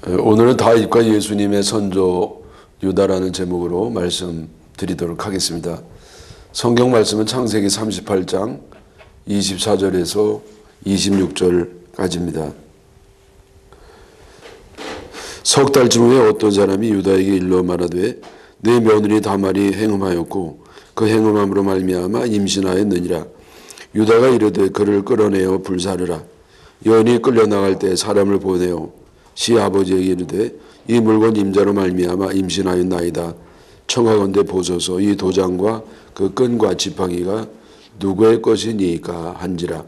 오늘은 다윗과 예수님의 선조 유다라는 제목으로 말씀드리도록 하겠습니다. 성경 말씀은 창세기 38장 24절에서 26절까지입니다. 석 달쯤 후에 어떤 사람이 유다에게 일러 말하되 내 며느리 다말이 행음하였고 그 행음함으로 말미암아 임신하였느니라. 유다가 이르되 그를 끌어내어 불사르라. 여인이 끌려나갈 때 사람을 보내어 시아버지에게 이르되 이 물건 임자로 말미암아 임신하였나이다. 청하건대 보소서. 이 도장과 그 끈과 지팡이가 누구의 것이니까 한지라.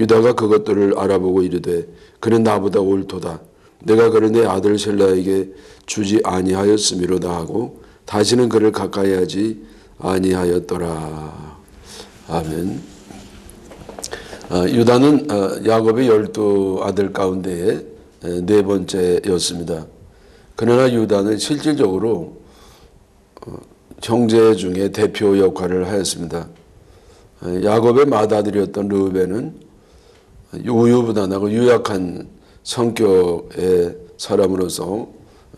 유다가 그것들을 알아보고 이르되 그는 나보다 옳도다. 내가 그를 내 아들 셀라에게 주지 아니하였음이로다 하고 다시는 그를 가까이 하지 아니하였더라. 아멘. 유다는 야곱의 12아들 가운데에 네 번째였습니다. 그러나 유다는 실질적으로 형제 중에 대표 역할을 하였습니다. 야곱의 맏아들이었던 르우벤은 우유부단하고 유약한 성격의 사람으로서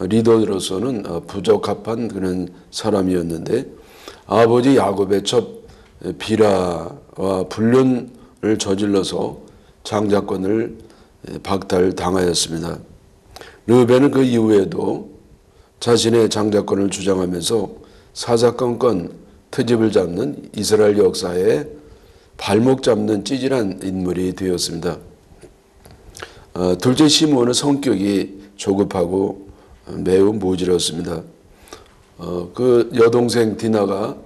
리더로서는 부적합한 그런 사람이었는데 아버지 야곱의 첫 비라와 불륜을 저질러서 장자권을 박탈당하였습니다. 르우벤은 그 이후에도 자신의 장자권을 주장하면서 사사건건 트집을 잡는 이스라엘 역사에 발목 잡는 찌질한 인물이 되었습니다. 둘째 시므온은 성격이 조급하고 매우 모질었습니다. 그 여동생 디나가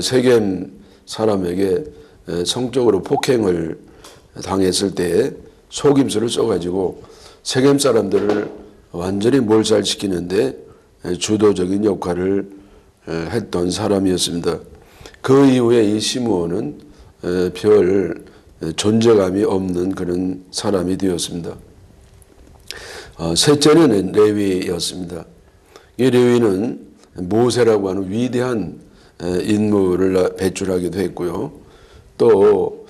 세겜 사람에게 성적으로 폭행을 당했을 때에 속임수를 써가지고 세겜 사람들을 완전히 몰살시키는데 주도적인 역할을 했던 사람이었습니다. 그 이후에 이 시므온은 별 존재감이 없는 그런 사람이 되었습니다. 셋째는 레위였습니다. 이 레위는 모세라고 하는 위대한 인물을 배출하기도 했고요. 또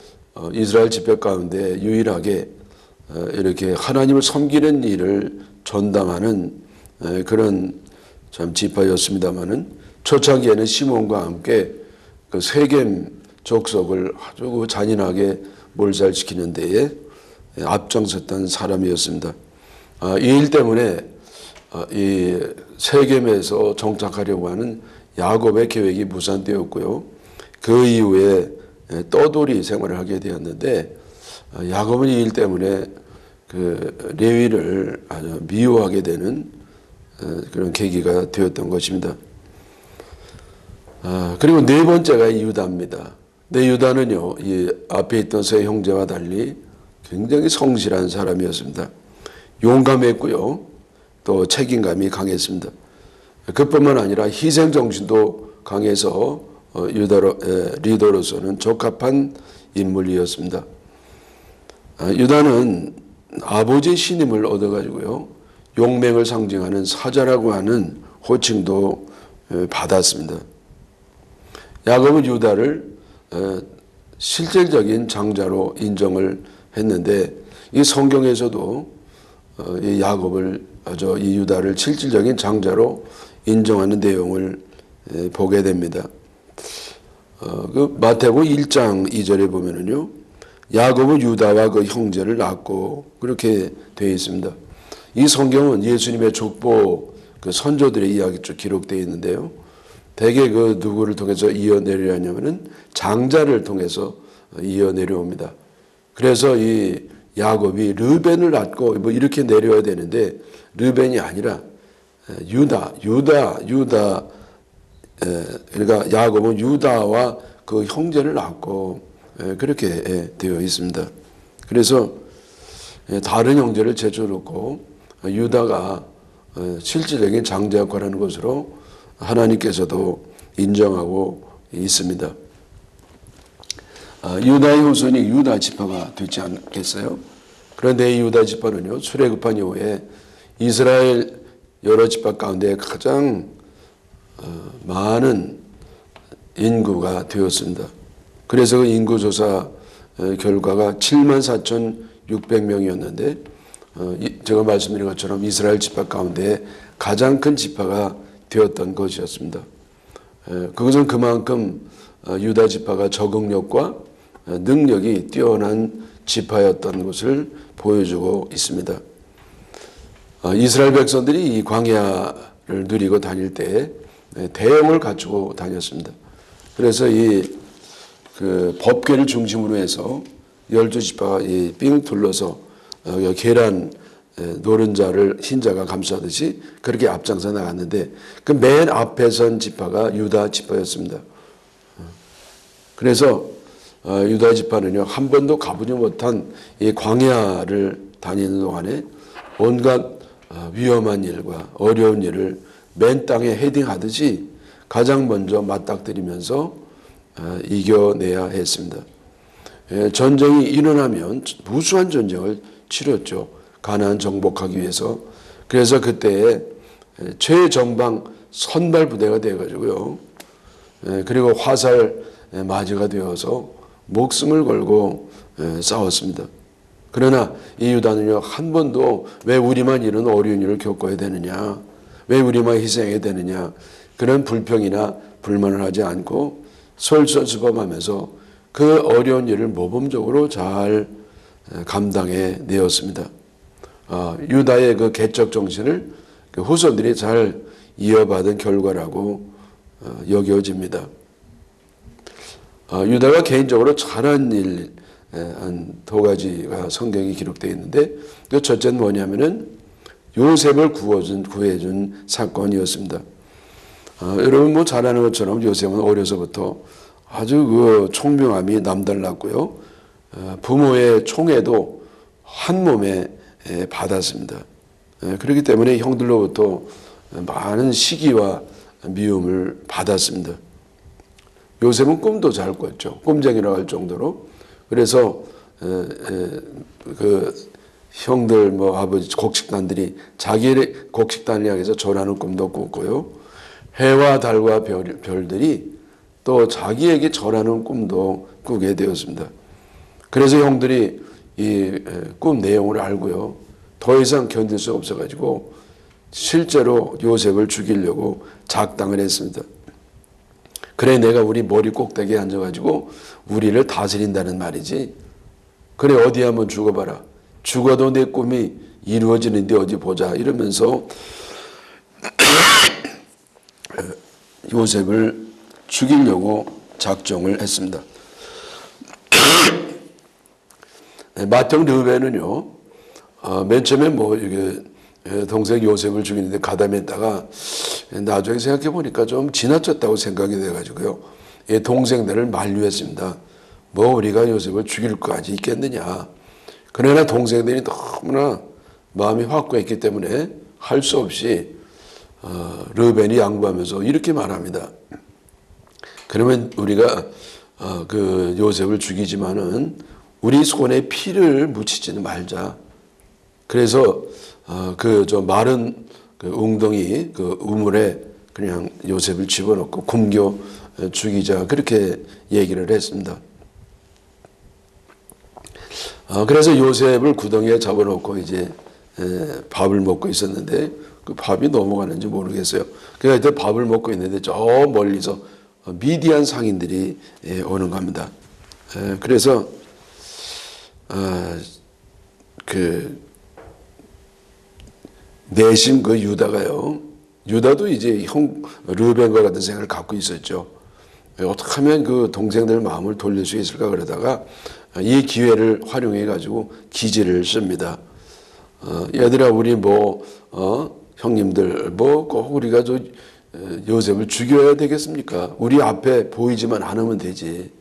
이스라엘 지파 가운데 유일하게 이렇게 하나님을 섬기는 일을 전담하는 그런 참 지파였습니다마는 초창기에는 시몬과 함께 그 세겜 족속을 아주 잔인하게 몰살시키는 데에 앞장섰던 사람이었습니다. 이 일 때문에 이 세겜에서 정착하려고 하는 야곱의 계획이 무산되었고요. 그 이후에 떠돌이 생활을 하게 되었는데 야곱은 이 일 때문에 그 레위를 아주 미워하게 되는 그런 계기가 되었던 것입니다. 그리고 네 번째가 유다입니다. 유다는요, 이 앞에 있던 세 형제와 달리 굉장히 성실한 사람이었습니다. 용감했고요, 또 책임감이 강했습니다. 그뿐만 아니라 희생 정신도 강해서 리더로서는 적합한 인물이었습니다. 유다는 아버지의 신임을 얻어가지고요, 용맹을 상징하는 사자라고 하는 호칭도 받았습니다. 야곱은 유다를 실질적인 장자로 인정을 했는데 이 성경에서도 이 야곱을 이 유다를 실질적인 장자로 인정하는 내용을 보게 됩니다. 그 마태복음 1장 2절에 보면은요, 야곱은 유다와 그 형제를 낳고 그렇게 되어 있습니다. 이 성경은 예수님의 족보 그 선조들의 이야기 쭉 기록되어 있는데요. 대개 그 누구를 통해서 이어내려냐면은 장자를 통해서 이어내려옵니다. 그래서 이 야곱이 르벤을 낳고 뭐 이렇게 내려야 되는데 르벤이 아니라 유다. 그러니까 야곱은 유다와 그 형제를 낳고 그렇게 되어 있습니다. 그래서 다른 형제를 제쳐놓고 유다가 실질적인 장자 역할을 하는 것으로 하나님께서도 인정하고 있습니다. 유다의 후손이 유다 지파가 되지 않겠어요? 그런데 이 유다 지파는요, 출애굽한 이후에 이스라엘 여러 지파 가운데 가장 많은 인구가 되었습니다. 그래서 그 인구조사 결과가 74,600명이었는데 제가 말씀드린 것처럼 이스라엘 지파 가운데 가장 큰 지파가 되었던 것이었습니다. 그것은 그만큼 유다 지파가 적응력과 능력이 뛰어난 지파였던 것을 보여주고 있습니다. 이스라엘 백성들이 이 광야를 누리고 다닐 때 대형을 갖추고 다녔습니다. 그래서 그 법궤를 중심으로 해서 12지파가 삥 둘러서 계란 노른자를 흰자가 감싸듯이 그렇게 앞장서 나갔는데 그 맨 앞에 선 지파가 유다 지파였습니다. 그래서 유다 지파는요, 한 번도 가보지 못한 이 광야를 다니는 동안에 온갖 위험한 일과 어려운 일을 맨 땅에 헤딩하듯이 가장 먼저 맞닥뜨리면서 이겨내야 했습니다. 전쟁이 일어나면 무수한 전쟁을 치렀죠. 가나안 정복하기 위해서. 그래서 그때에 최정방 선발 부대가 되어가지고요. 그리고 화살 맞이가 되어서 목숨을 걸고 싸웠습니다. 그러나 이 유다는요, 한 번도 왜 우리만 이런 어려운 일을 겪어야 되느냐, 왜 우리만 희생해야 되느냐, 그런 불평이나 불만을 하지 않고 솔선수범하면서 그 어려운 일을 모범적으로 잘 감당해 내었습니다. 유다의 그 개척 정신을 그 후손들이 잘 이어받은 결과라고 여겨집니다. 유다가 개인적으로 잘한 일 한 두 가지가 성경에 기록되어 있는데, 그 첫째는 뭐냐면은 요셉을 구해준 사건이었습니다. 여러분 뭐 잘 아는 것처럼 요셉은 어려서부터 아주 그 총명함이 남달랐고요. 부모의 총애도 한 몸에 받았습니다. 그렇기 때문에 형들로부터 많은 시기와 미움을 받았습니다. 요셉은 꿈도 잘 꿨죠. 꿈쟁이라고 할 정도로. 그래서 그 형들 뭐 아버지 곡식단들이 자기 곡식단을 향해서 절하는 꿈도 꿨고요. 해와 달과 별들이 또 자기에게 절하는 꿈도 꾸게 되었습니다. 그래서 형들이 이 꿈 내용을 알고요, 더 이상 견딜 수 없어가지고 실제로 요셉을 죽이려고 작당을 했습니다. 그래, 내가 우리 머리 꼭대기에 앉아가지고 우리를 다스린다는 말이지. 그래, 어디 한번 죽어봐라. 죽어도 내 꿈이 이루어지는데 어디 보자. 이러면서 요셉을 죽이려고 작정을 했습니다. 맏형 르벤은요, 맨 처음에 뭐 이게 동생 요셉을 죽이는데 가담했다가 나중에 생각해 보니까 좀 지나쳤다고 생각이 돼가지고요, 동생들을 만류했습니다. 뭐 우리가 요셉을 죽일 것까지 있겠느냐. 그러나 동생들이 너무나 마음이 확고했기 때문에 할 수 없이 르벤이 양보하면서 이렇게 말합니다. 그러면 우리가 그 요셉을 죽이지만은 우리 손에 피를 묻히지는 말자. 그래서 그 저 마른 그 웅덩이 그 우물에 그냥 요셉을 집어넣고 굶겨 죽이자, 그렇게 얘기를 했습니다. 그래서 요셉을 구덩이에 잡아놓고 이제 밥을 먹고 있었는데 그 밥이 넘어가는지 모르겠어요. 그러니까 이때 밥을 먹고 있는데 저 멀리서 미디안 상인들이 오는 겁니다. 그래서 그 내심 그 유다가요, 유다도 이제 형 르벤과 같은 생각을 갖고 있었죠. 어떻게 하면 그 동생들 마음을 돌릴 수 있을까 그러다가 이 기회를 활용해 가지고 기지를 씁니다. 얘들아, 우리 뭐 형님들 뭐 꼭 우리가 저 요셉을 죽여야 되겠습니까? 우리 앞에 보이지만 않으면 되지.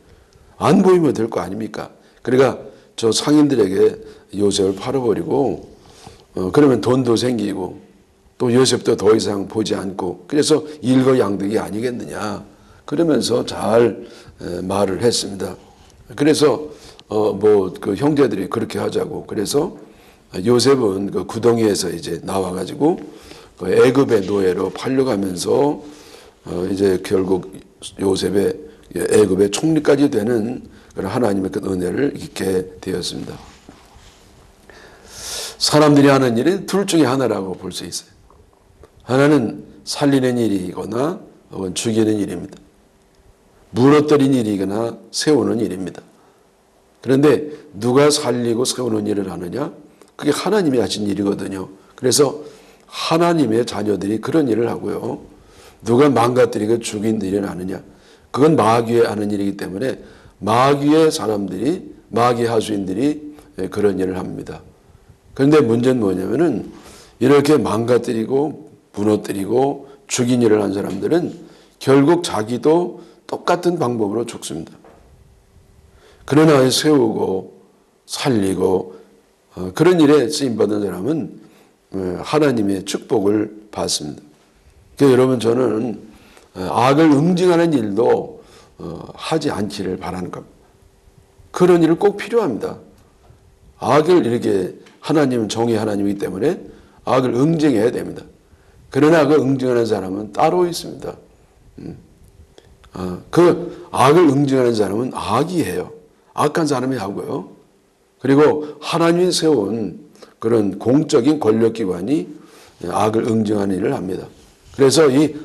안 보이면 될 거 아닙니까? 그러니까 저 상인들에게 요셉을 팔아버리고 그러면 돈도 생기고 또 요셉도 더 이상 보지 않고, 그래서 일거양득이 아니겠느냐, 그러면서 잘 말을 했습니다. 그래서 뭐 그 형제들이 그렇게 하자고, 그래서 요셉은 그 구덩이에서 이제 나와가지고 그 애굽의 노예로 팔려가면서 이제 결국 요셉의 애굽의 총리까지 되는 그런 하나님의 그 은혜를 잊게 되었습니다. 사람들이 하는 일은 둘 중에 하나라고 볼 수 있어요. 하나는 살리는 일이거나 혹은 죽이는 일입니다. 무너뜨린 일이거나 세우는 일입니다. 그런데 누가 살리고 세우는 일을 하느냐? 그게 하나님이 하신 일이거든요. 그래서 하나님의 자녀들이 그런 일을 하고요. 누가 망가뜨리고 죽인 일을 하느냐? 그건 마귀의 하는 일이기 때문에 마귀의 사람들이, 마귀 하수인들이 그런 일을 합니다. 그런데 문제는 뭐냐면은 이렇게 망가뜨리고 무너뜨리고 죽인 일을 한 사람들은 결국 자기도 똑같은 방법으로 죽습니다. 그러나 세우고 살리고 그런 일에 쓰임받은 사람은 하나님의 축복을 받습니다. 그래서 여러분, 저는 악을 응징하는 일도 하지 않기를 바라는 겁니다. 그런 일을 꼭 필요합니다. 악을 이렇게, 하나님은 정의 하나님이기 때문에 악을 응징해야 됩니다. 그러나 그 응징하는 사람은 따로 있습니다. 그 악을 응징하는 사람은 악이 해요. 악한 사람이 하고요. 그리고 하나님이 세운 그런 공적인 권력기관이 악을 응징하는 일을 합니다. 그래서 이게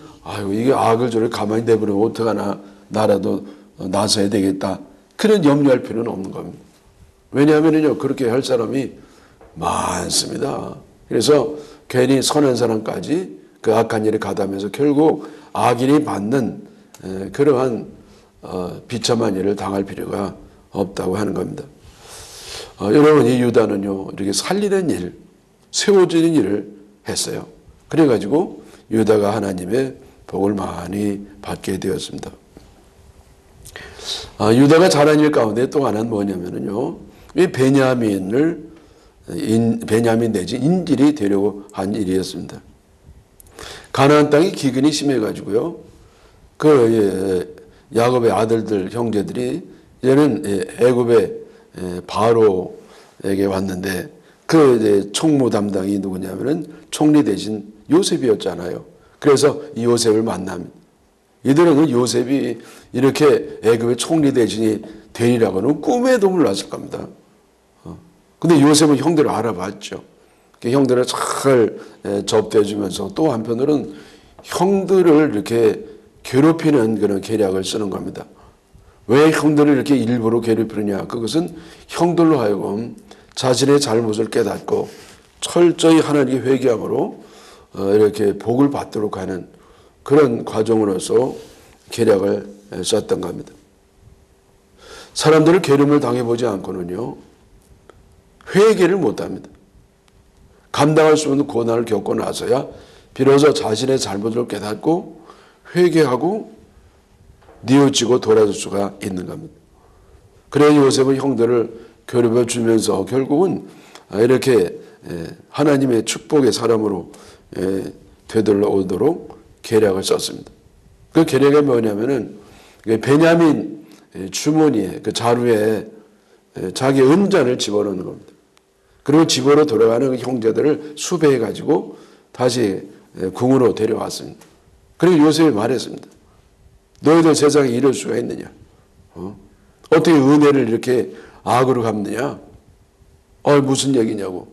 악을 저렇게 가만히 내버리면 어떡하나, 나라도 나서야 되겠다, 그런 염려할 필요는 없는 겁니다. 왜냐하면요, 그렇게 할 사람이 많습니다. 그래서 괜히 선한 사람까지 그 악한 일에 가담해서 결국 악인이 받는 그러한 비참한 일을 당할 필요가 없다고 하는 겁니다. 여러분, 이 유다는요, 이렇게 살리는 일, 세워지는 일을 했어요. 그래가지고 유다가 하나님의 복을 많이 받게 되었습니다. 유다가 잘한 일 가운데 또 하나는 뭐냐면요, 이 베냐민 내지 인질이 되려고 한 일이었습니다. 가나안 땅이 기근이 심해가지고요, 야곱의 아들들, 형제들이 이제는 애굽의 바로에게 왔는데, 그 총무 담당이 누구냐면은 총리 대신 요셉이었잖아요. 그래서 이 요셉을 만납니다. 이들은 그 요셉이 이렇게 애굽의 총리 대신이 되리라고는 꿈에도 몰랐을 겁니다. 근데 요셉은 형들을 알아봤죠. 형들을 잘 접대해주면서 또 한편으로는 형들을 이렇게 괴롭히는 그런 계략을 쓰는 겁니다. 왜 형들을 이렇게 일부러 괴롭히느냐? 그것은 형들로 하여금 자신의 잘못을 깨닫고 철저히 하나님께 회개함으로 이렇게 복을 받도록 하는 그런 과정으로서 계략을 썼던 겁니다. 사람들을 괴롭힘을 당해보지 않고는요, 회개를 못합니다. 감당할 수 없는 고난을 겪고 나서야 비로소 자신의 잘못을 깨닫고 회개하고 뉘우치고 돌아설 수가 있는 겁니다. 그래야 요셉은 형들을 괴롭혀 주면서 결국은 이렇게 하나님의 축복의 사람으로 되돌아오도록 계략을 썼습니다. 그 계략이 뭐냐면은 베냐민 주머니에, 그 자루에 자기 은잔을 집어넣는 겁니다. 그리고 집으로 돌아가는 그 형제들을 수배해 가지고 다시 궁으로 데려왔습니다. 그리고 요셉이 말했습니다. 너희들 세상에 이럴 수가 있느냐? 어떻게 은혜를 이렇게 악으로 갚느냐? 무슨 얘기냐고.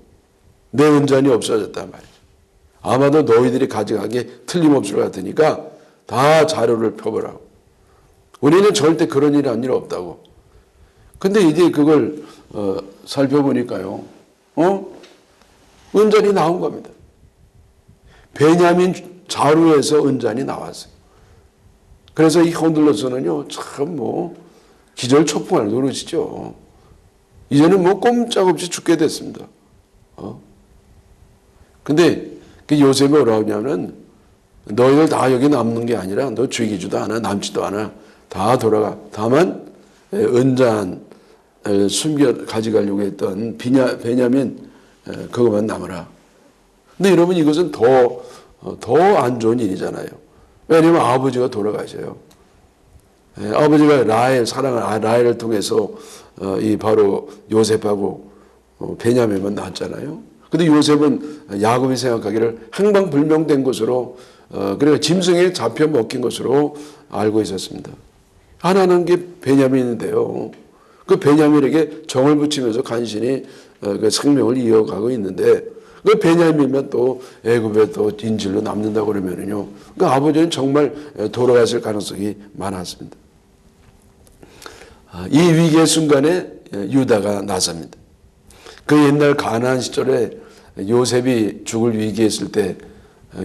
내 은잔이 없어졌단 말이야. 아마도 너희들이 가져가기에 틀림없을 것 같으니까 다 자료를 펴보라고. 우리는 절대 그런 일이 한 일 없다고. 근데 이제 그걸 살펴보니까요, 은잔이 나온 겁니다. 베냐민 자루에서 은잔이 나왔어요. 그래서 이 형들로서는요, 참 기절초풍할 노릇이죠. 이제는 꼼짝없이 죽게 됐습니다. 근데 그 요셉이 뭐라고 하냐면, 너희들 다 여기 남는 게 아니라 너 죽이지도 않아, 남지도 않아. 다 돌아가. 다만 은잔을 가져가려고 했던 베냐민 그것만 남으라. 근데 여러분, 이것은 더 안 좋은 일이잖아요. 왜냐하면 아버지가 돌아가셔요. 아버지가 라헬을 통해서 이 바로 요셉하고 베냐민만 낳았잖아요. 근데 요셉은 야곱이 생각하기를 행방불명된 것으로, 그리고 짐승에 잡혀 먹힌 것으로 알고 있었습니다. 하나는 게 베냐민인데요. 그 베냐민에게 정을 붙이면서 간신히 그 생명을 이어가고 있는데 그 베냐민만 또 애굽에 또 인질로 남는다고 그러면은요. 그 아버지는 정말 돌아가실 가능성이 많았습니다. 이 위기의 순간에 유다가 나섭니다. 그 옛날 가나안 시절에 요셉이 죽을 위기에 있을 때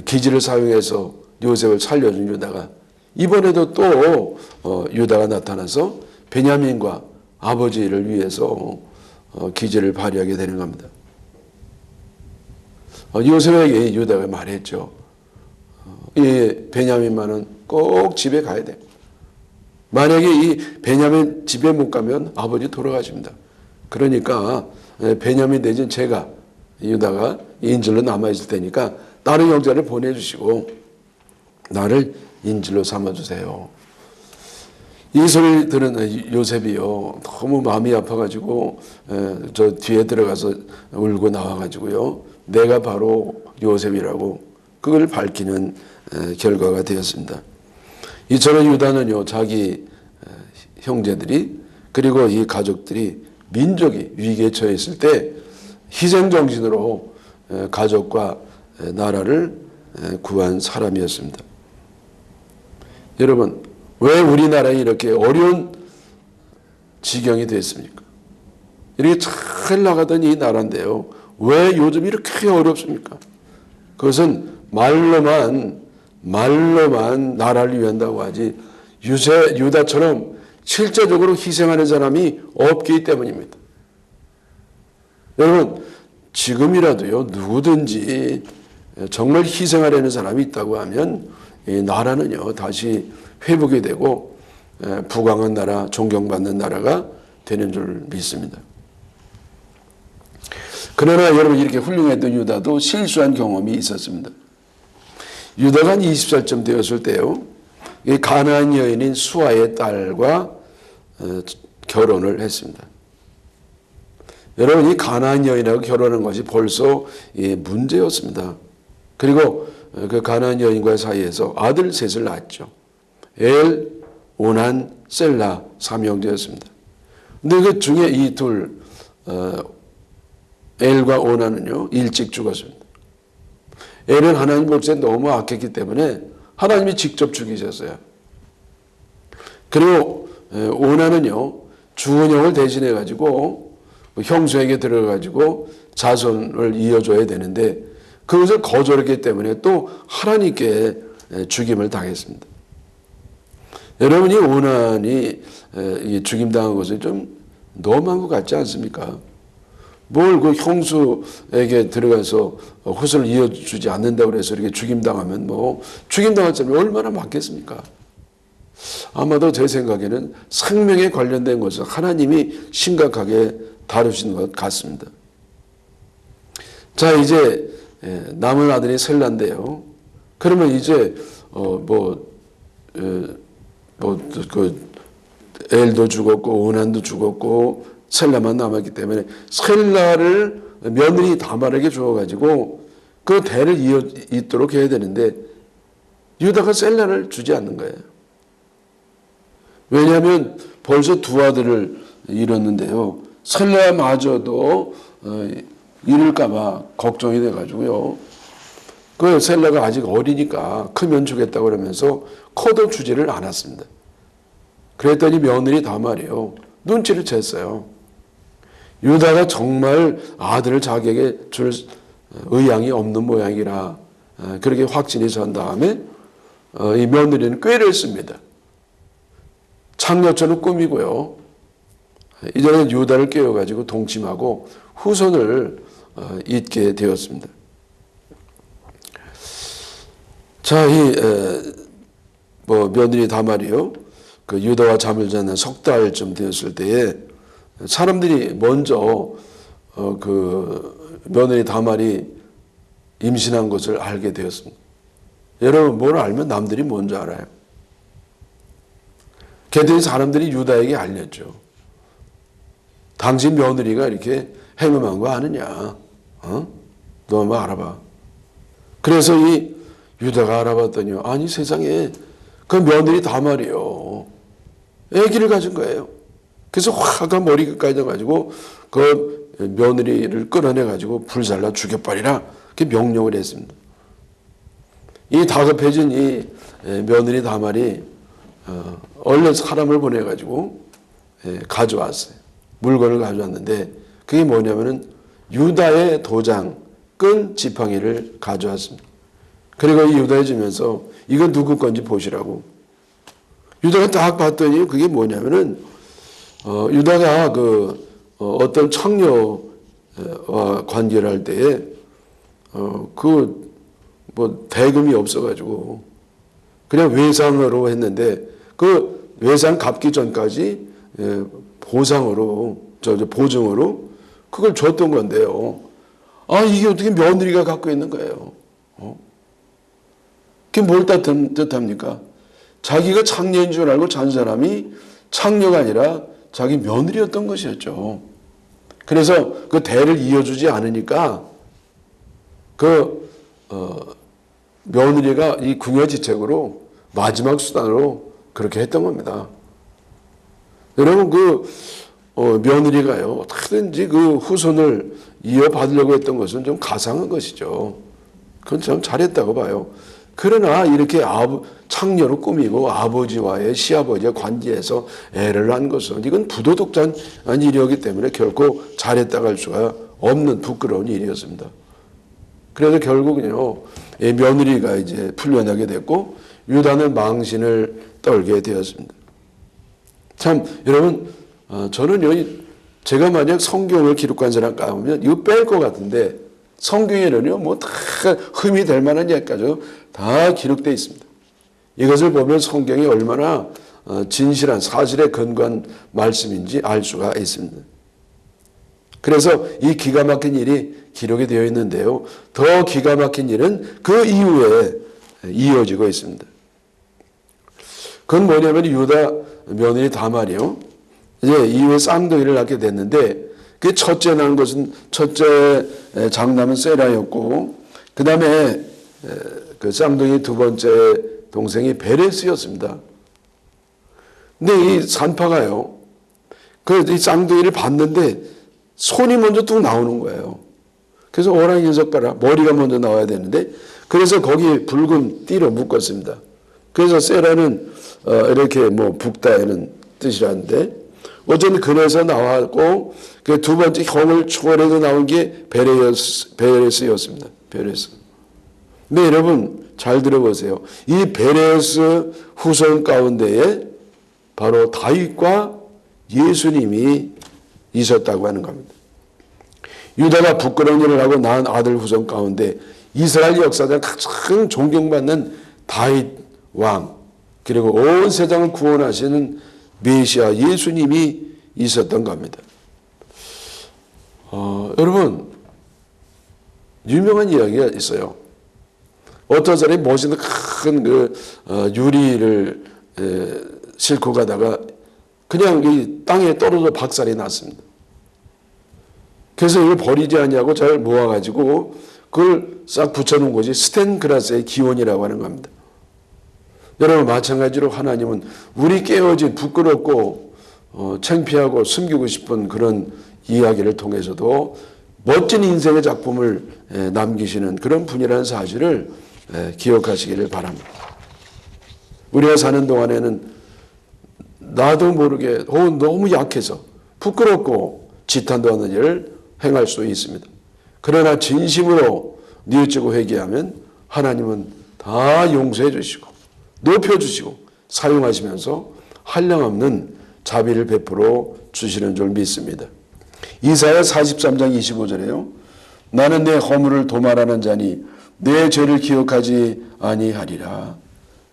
기지를 사용해서 요셉을 살려준 유다가 이번에도 또 유다가 나타나서 베냐민과 아버지를 위해서 기지를 발휘하게 되는 겁니다. 요셉에게 유다가 말했죠. 이 베냐민만은 꼭 집에 가야 돼. 만약에 이 베냐민 집에 못 가면 아버지 돌아가십니다. 그러니까 베냐민 대신 제가 유다가 인질로 남아있을 테니까 다른 형제를 보내주시고 나를 인질로 삼아주세요. 이 소리를 들은 요셉이요 너무 마음이 아파가지고 저 뒤에 들어가서 울고 나와가지고요 내가 바로 요셉이라고 그걸 밝히는 결과가 되었습니다. 이처럼 유다는요 자기 형제들이 그리고 이 가족들이 민족이 위기에 처했을 때 희생정신으로 가족과 나라를 구한 사람이었습니다. 여러분 왜 우리나라에 이렇게 어려운 지경이 됐습니까? 이렇게 잘 나가던 이 나라인데요. 왜 요즘 이렇게 어렵습니까? 그것은 말로만 나라를 위한다고 하지 유다처럼 실제적으로 희생하는 사람이 없기 때문입니다. 여러분 지금이라도요 누구든지 정말 희생하려는 사람이 있다고 하면 이 나라는요 다시 회복이 되고 부강한 나라, 존경받는 나라가 되는 줄 믿습니다. 그러나 여러분 이렇게 훌륭했던 유다도 실수한 경험이 있었습니다. 유다가 한 20살쯤 되었을 때요. 이 가나안 여인인 수아의 딸과 결혼을 했습니다. 여러분 이 가나안 여인하고 결혼한 것이 벌써 문제였습니다. 그리고 그 가나안 여인과 사이에서 아들 셋을 낳았죠. 엘, 오난, 셀라 3형제였습니다. 근데 그 중에 이 둘 엘과 오난은요 일찍 죽었습니다. 엘은 하나님 볼때 너무 악했기 때문에 하나님이 직접 죽이셨어요. 그리고 오난은요 죽은 형을 대신해 가지고 형수에게 들어가 가지고 자손을 이어줘야 되는데 그것을 거절했기 때문에 또 하나님께 죽임을 당했습니다. 여러분이 오난이 죽임당한 것을 좀 너무한 것 같지 않습니까? 뭘 그 형수에게 들어가서 후손을 이어주지 않는다고 해서 이렇게 죽임당하면 뭐 죽임당할 사람이 얼마나 많겠습니까? 아마도 제 생각에는 생명에 관련된 것을 하나님이 심각하게 다루신 것 같습니다. 자 이제 남은 아들이 셀라인데요. 그러면 이제 엘도 죽었고 오난도 죽었고 셀라만 남았기 때문에 셀라를 며느리 다말에게 주어가지고 그 대를 잇도록 해야 되는데 유다가 셀라를 주지 않는 거예요. 왜냐하면 벌써 두 아들을 잃었는데요. 셀라마저도 잃을까봐 걱정이 돼가지고요. 그 셀라가 아직 어리니까 크면 주겠다고 그러면서 커도 주지를 않았습니다. 그랬더니 며느리 다말이요. 눈치를 챘어요. 유다가 정말 아들을 자기에게 줄 의향이 없는 모양이라 그렇게 확신이 선 다음에 이 며느리는 꾀를 씁니다. 창녀처럼 꾸미고요. 이제는 유다를 깨워가지고 동침하고 후손을 잇게 되었습니다. 자, 며느리 다말이요. 그 유다와 잠을 자는 석 달쯤 되었을 때에 사람들이 먼저 그 며느리 다말이 임신한 것을 알게 되었습니다. 여러분 뭘 알면 남들이 먼저 알아요. 그랬더니 사람들이 유다에게 알렸죠. 당신 며느리가 이렇게 행음한 거 아느냐? 너 한번 알아봐. 그래서 이 유다가 알아봤더니 아니 세상에 그 며느리 다말이요. 아기를 가진 거예요. 그래서 화가 머리 끝까지 가지고 그 며느리를 끌어내 가지고 불살라 죽여버리라 그렇게 명령을 했습니다. 이 다급해진 이 며느리 다말이 얼른 사람을 보내 가지고 가져왔어요. 물건을 가져왔는데 그게 뭐냐면은 유다의 도장 끈 지팡이를 가져왔습니다. 그리고 이 유다에 주면서 이거 누구 건지 보시라고. 유다가 딱 봤더니 그게 뭐냐면은 유다가 어떤 청녀와 관계를 할 때에 뭐 대금이 없어가지고 그냥 외상으로 했는데 그 외상 갚기 전까지 보상으로 보증으로 그걸 줬던 건데요. 아, 이게 어떻게 며느리가 갖고 있는 거예요? 그게 뭘 뜻합니까? 자기가 창녀인 줄 알고 잔 사람이 창녀가 아니라 자기 며느리였던 것이었죠. 그래서 그 대를 이어주지 않으니까 며느리가 이 궁여지책으로 마지막 수단으로 그렇게 했던 겁니다. 여러분 며느리가요 어떻게든지 그 후손을 이어받으려고 했던 것은 좀 가상한 것이죠. 그건 참 잘했다고 봐요. 그러나 이렇게 창녀로 꾸미고 아버지와의 시아버지와 관계에서 애를 낳은 것은 이건 부도덕한 일이었기 때문에 결코 잘했다고 할 수가 없는 부끄러운 일이었습니다. 그래서 결국은요 며느리가 이제 풀려나게 됐고 유다는 망신을 떨게 되었습니다. 참 여러분 저는요 제가 만약 성경을 기록한 사람 가보면 이거 뺄 것 같은데 성경에는요 뭐 다 흠이 될 만한 얘기까지 다 기록되어 있습니다. 이것을 보면 성경이 얼마나 진실한 사실에 근거한 말씀인지 알 수가 있습니다. 그래서 이 기가 막힌 일이 기록이 되어 있는데요. 더 기가 막힌 일은 그 이후에 이어지고 있습니다. 그건 뭐냐면 유다 며느리 다말이요. 이제 이후에 쌍둥이를 낳게 됐는데 그 첫째 낳은 것은 첫째 장남은 세라였고 그 다음에 그 쌍둥이 두 번째 동생이 베레스였습니다. 근데 이 산파가요. 이 쌍둥이를 봤는데 손이 먼저 뚝 나오는 거예요. 그래서 오랑이 녀석 봐라. 머리가 먼저 나와야 되는데 그래서 거기에 붉은 띠로 묶었습니다. 그래서 세라는 이렇게 뭐 붓다에는 뜻이라는데 어쨌든 그래서 나왔고 그 두 번째 형을 초월해서 나온 게 베레스였습니다. 베레스. 근데 여러분 잘 들어보세요. 이 베레스 후손 가운데에 바로 다윗과 예수님이 있었다고 하는 겁니다. 유다가 부끄러운 일을 하고 낳은 아들 후손 가운데 이스라엘 역사상 가장 존경받는 다윗 왕 그리고 온 세상을 구원하시는 메시아 예수님이 있었던 겁니다. 여러분 유명한 이야기가 있어요. 어떤 사람이 멋있는 큰 유리를 싣고 가다가 그냥 이 땅에 떨어져 박살이 났습니다. 그래서 이걸 버리지 않냐고 잘 모아가지고 그걸 싹 붙여놓은 것이 스텐그라스의 기원이라고 하는 겁니다. 여러분 마찬가지로 하나님은 우리 깨어진 부끄럽고 창피하고 숨기고 싶은 그런 이야기를 통해서도 멋진 인생의 작품을 남기시는 그런 분이라는 사실을 기억하시기를 바랍니다. 우리가 사는 동안에는 나도 모르게 너무 약해서 부끄럽고 지탄도 하는 일을 행할 수 있습니다. 그러나 진심으로 뉘우치고 회개하면 하나님은 다 용서해 주시고 높여주시고 사용하시면서 한량없는 자비를 베풀어 주시는 줄 믿습니다. 이사야 43장 25절에요. 나는 내 허물을 도말하는 자니 내 죄를 기억하지 아니하리라.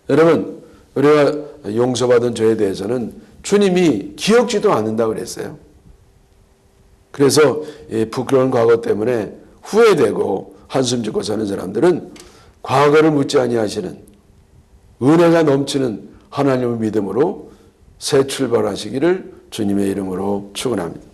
여러분 우리가 용서받은 죄에 대해서는 주님이 기억지도 않는다고 그랬어요. 그래서 부끄러운 과거 때문에 후회되고 한숨 짓고 사는 사람들은 과거를 묻지 아니하시는 은혜가 넘치는 하나님의 믿음으로 새 출발하시기를 주님의 이름으로 축원합니다.